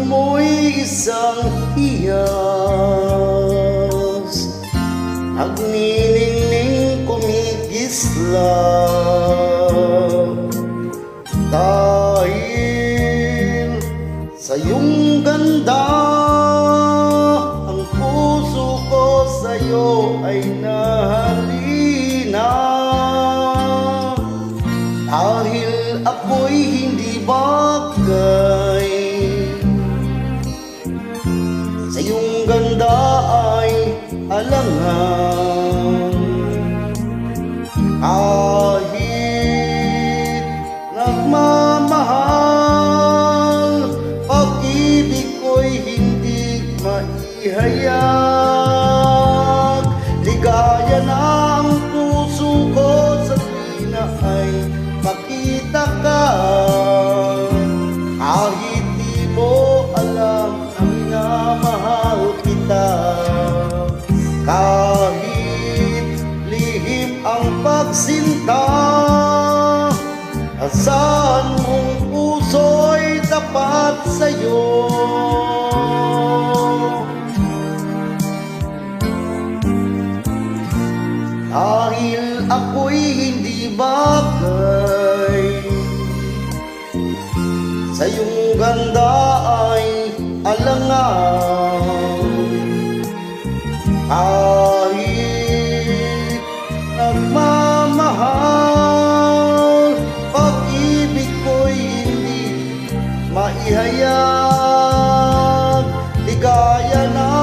mo'y isang hiyas, nagniningning kumikislap. Dahil sa iyong ganda, ang puso ko sa'yo ay nahalina. Dahil ako'y hindi bagay, sa iyong ganda ay alangan. Kahit nagmamahal, pag-ibig ko'y hindi maihayag. Ligaya na ang puso ko sa tuwi na ay makita ka. Kahit di mo alam na minamahal kita, kahit lihim ang pagsinta, asahan mong puso'y tapat sa'yo. Dahil ako'y hindi bagay, sa iyong ganda ay alangan. Kahit nagmamahal, pag-ibig ko'y hindi maihayag. Ligaya na